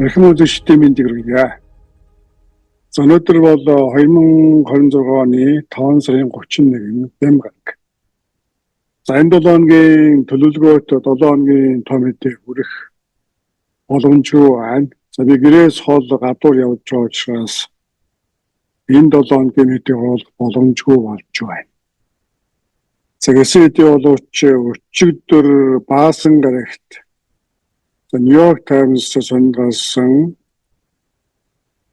Эрхэм үзэгчдийн мэндийг хүргье. Өнөөдөр бол 2026 оны 5 сарын 31-ний Бямбанг. За энэ 7 хоногийн төлөвлөгөөт 7 хоногийн том хэдийг хүрэх боломжгүй байна. За би гэрээс хол гадуур явж байгаа учраас энэ 7 хоногийн хэдийг бол боломжгүй болж байна. Цагаасаа бол өчигдөр Баасан гарагт Нью-Йорк Таймс сонгосон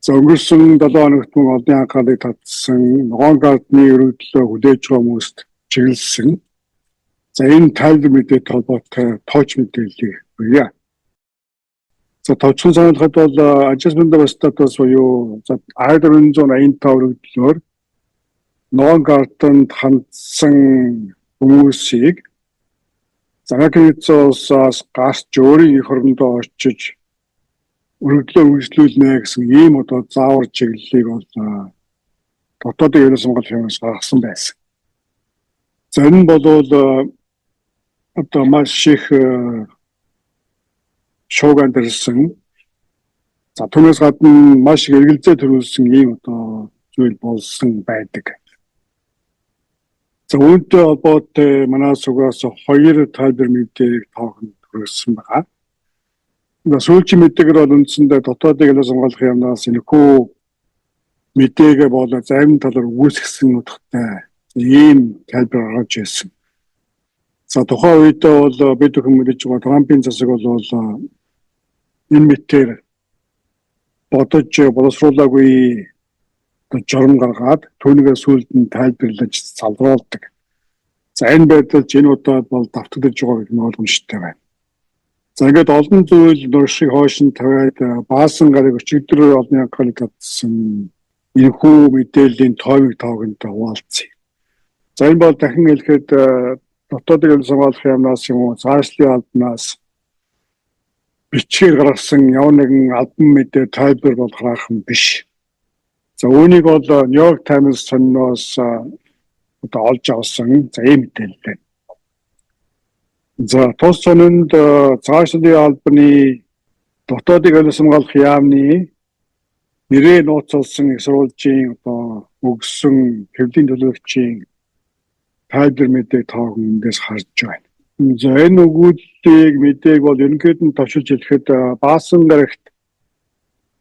өнгөрсөн 7 хоногт мөн одны анхаалыг татсан ногоон гардны өргөдлөө хүлээж байгаа хүмүүст чиглэсэн. За энэ тайлбар мэдээтэй холбоотой тооч мэдээллийг өгье. За тооцхон сануулгад бол adjustment of status буюу I-485 өргөдлөөр ногоон гарданд хандсан хүмүүсийг Америкээс гарч өөрийн эх орондоо очиж өргөдлөө үргэлжлүүлнэ гэсэн ийм заавар чиглэлийг бол дотоодын ерөнхий сонгуулийн гаргасан байсан. За энэ бол маш их шууг амьдэрсэн. За түүнээс гадна маш их эргэлзээ төрүүлсэн ийм зүйл болсон байдаг. За үүнтэй холбоотой манай сугаас 2 тайлбар мэдээг тоохонд хүргэсэн байгаа. Сүүлчийн мэдээгээр бол үндсэндээ дотоодын ялгаа сонгуулийн яамнаас энэхүү мэдээгээ бол зарим талаар үүсгэсэн утгатай ийм тайлбар гаргаж ирсэн. За тухайн үед бол бид бүхэн мэдэж байгаа Трампын засаг бол энэ мэтээр бодож боловсруулаагүй журам гаргаад түүнийгээ сүүлд нь тайлбарлаж залруулдаг. За энэ байдалд энэ удаад бол давтагдж байгаа гэх мэт ойлгомжтой байна. За ингээд олон зүйл нуршиг хойшин тавиад Баасан гараг өчигдөр олонний анхаалыг татсан энэхүү мэдээллийн тоймыг тоогонтой хуваалцъя. За энэ бол дахин хэлэхэд дотоодын ерөнхий сонгуулийн яамнаас юм уу цаашлын албанаас бичгээр гаргасан ямар нэгэн албан мэдээ тайлбар бол хараахан биш. За үүнийг бол Нью-Йорк Таймс сониноос олж авсан ийм мэдээлэл байна. За тус сонинд цаашлын албаны дотоодын ерөнхий сонгуулийн яамны нэрээ нууцлсан их сурвалжийн өгсөн хэвлэлийн төлөөлөгчийн тайлбар мэдээг тоог эндээс харж байна. За энэ өгүүлбэрийг мэдээг бол ерөнхийд нь товшилж хэлэхэд Баасан гарагт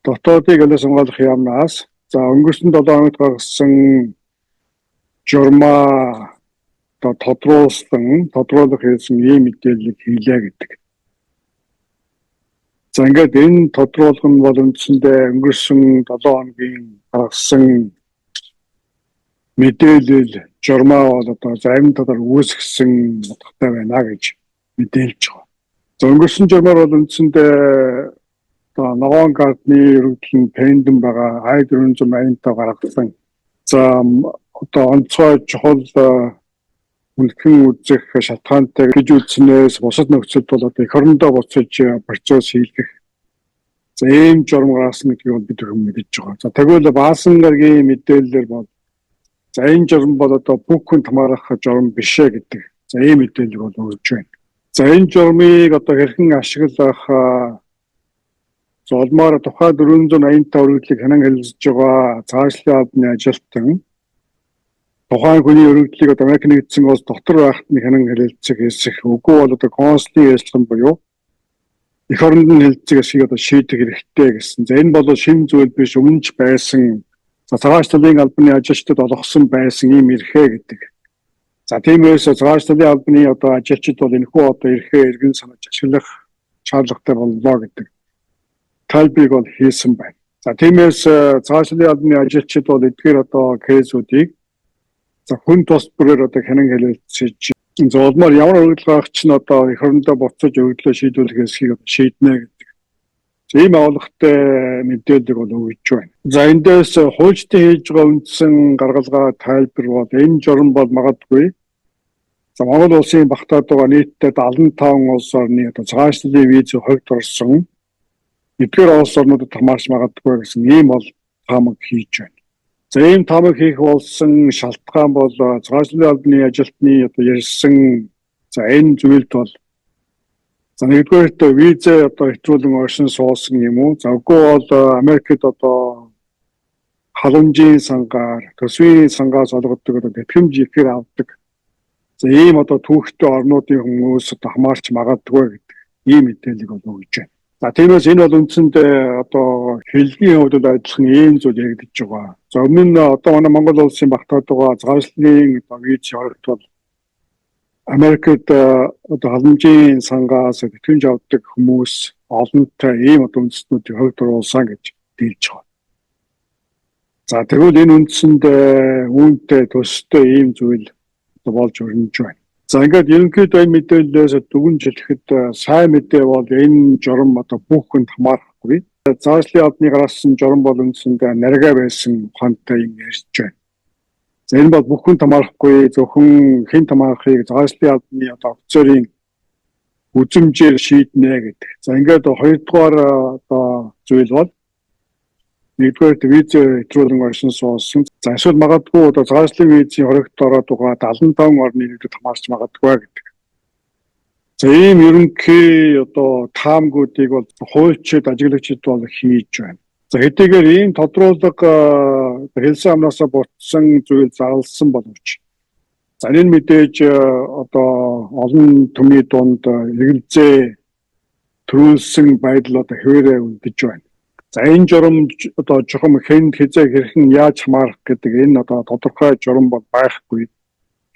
дотоодын ерөнхий сонгуулийн яамнаас за өнгөрсөн 7 хоногт гаргасан журмаа тодруулах хийсэн ийм мэдээллийг хийлээ гэдэг. За ингээд энэ тодруулах нь бол үндсэндээ өнгөрсөн 7 хоногийн гаргасан мэдээлэл журмаа бол зарим талаар үүсгэсэн утгатай байна гэж мэдээлж байгаа. За өнгөрсөн журмаар бол үндсэндээ ногоон гардны өргөдөл нь пендэн байгаа I-485 гаргасан. За онцгой чухал үнэхэн үзэх шалтгаантай гэж үзснээс бусад нөхцөлд бол эх орондоо буцаж процесс хийлгэх за ийм журам гаргасан гэдгийг бол бид хүмүүс мэдэж байгаа. За тэгвэл Баасан гарагийн мэдээлэлээр бол за энэ журам бол бүх хүн хамаарах журам биш ээ гэдэг. За ийм мэдээлэл бол өгж байна. За энэ журмыг хэрхэн ашиглах золмоор тухайн 485 өргөдлийг хянан хэлэлцэж байгаа цаашлын албаны ажилтан тухайн хүний өргөдлийг Америк нэгдсэн улс дотор байхад нь хянан хэлэлцэх хэсэх үгүй бол консулын ярилцсан буюу эх оронд нь хэлэлцэх хэсгийг шийдэх хэрэгтэй гэсэн. За энэ бол шин зүйл биш өмнө ч байсан цаашлын албаны ажилчдад олгосон байсан ийм эрхээ гэдэг. За тиймээс цаашлын албаны ажилчид бол энэхүү эрхээ эргэн санаж ашиглах шаардлагатай боллоо гэдэг тайлбарыг бол хийсэн байна. За тиймээс цаашлын албаны ажилчид бол эдгээр кейсүүдийг хүн тус бүрээр хянан хэлэлцэж золмоор ямар өргөдөл гаргах чинь эх орондоо буцаж өргөдлөө шийдвэрлэх хэсгийг шийднэ гэдэг. Ийм авлагатай мэдээлэл бол өгж байна. За эндээс хуульчдын хийж байгаа үндсэн гаргалгаа тайлбар бол энэ журам бол магадгүй Монгол улсын багтаад байгаа нийтдээ 75 улс орны цаашлын визийг хувьд орсон эдгээр улс орнуудад хамаарч магадгүй гэсэн ийм бол таамаг хийж байна. За ийм таамаг хийх болсон шалтгаан бол цаашлын албаны ажилтны ярьсан за энэ зүйлд бол За нэгдүгээрт виз одоо хэтрүүлэн оршин суусан юм уу? За үгүй бол Америкт одоо халамжийн сангаар, төсвийн сангаас олгодог одоо тэтгэмж ихээр авдаг. За ийм одоо түүхтэй орнуудын хүмүүс одоо хамаарч магадгүй гэдэг ийм мэдээлэл бол өгж байна. За тиймээс энэ бол үндсэндээ одоо хэлгийн хувьд адилхан ийм зүйл яригдж байгаа. За өмнө нь одоо манай Монгол улсын багтаад байгаа загварлын одоо виз хоригт бол Америкт одоо халамжийн сангаас тэтгэмж авдаг хүмүүс олонтой ийм одоо үндэстнүүдийг хувьд оруулсан гэж дийлж байгаа. За тэгвэл энэ үндсэндээ үүнтэй төстэй ийм зүйл болж өрнөж байна. За ингээд ерөнхийдөө энэ мэдээллээс дүгнжлэхэд сайн мэдээ бол энэ журам одоо бүх хүнд хамаарахгүй. Цаашлын албаны гаргасан журам бол үндсэндээ наргаа байсан ухаантай юм ярьж байна. За энэ бол бүх хүнд хамаарахгүй, зөвхөн хэн хамаарахыг цаашлын албаны одоо офицерын үзмжээр шийднэ гэдэг. За ингээд хоёрдугаар одоо зүйл бол нэгдүгээр виз хэтрүүлэн оршин суусан. За эсвэл магадгүй одоо цаашлын визийн хоригт ороод байгаа 75 орны нэгдэд хамаарч магадгүй гэдэг. За ийм ерөнхий одоо таамгуудыг бол хуульчид, ажиглагчид бол хийж байна. За хэдийгээр ийм тодруулга хэлсэн амнаасаа ботсон зүйл зарласан боловч за энэ мэдээж одоо олон түмний дунд эргэлзээ төрүүлсэн байдал одоо хэвээрээ үлдэж байна. За энэ журам одоо жохом хэнд хизээ хэрхэн яаж хамаарах гэдэг энэ одоо тодорхой журам бол байхгүй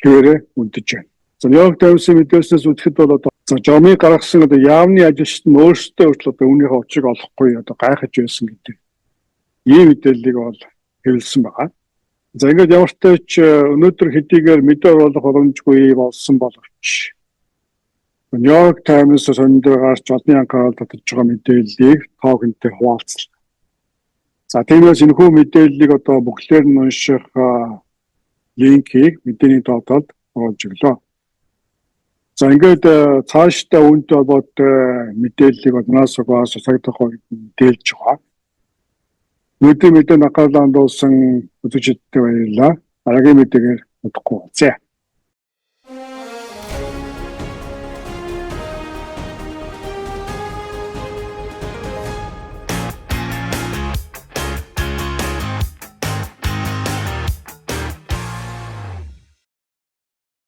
хэвээрээ үлдэж байна. За Нью-Йорк Таймс-ийн мэдээлснээс үзэхэд бол одоо журмыг гаргасан одоо яамны ажилчид нь өөрсдөө хүртэл одоо үүнийхээ учрыг олохгүй одоо гайхаж байсан гэдэг ийм мэдээллийг бол хэлсэн байгаа. За ингээд ямар ч тач өнөөдөр хэдийгээр мэдээ оруулах боломжгүй болсон боловч Нью-Йорк Таймс сонирхол гарч олонний анхаарал татж байгаа мэдээллийг тоогонтой хуваалцлаа. За тиймээс энэхүү мэдээллийг одоо бүхлээр нь унших линкийг мэдээний тоотод оруулж өглөө. За ингээд цаашдаа үүнтэй холбоотой мэдээллийг манаас угаас сагдах мэдээлж байгаа. Өдөр мэдээ анхаарлаа хандуулсан үзэгчдтэй баярлалаа. Дараагийн мэдээгээр удахгүй.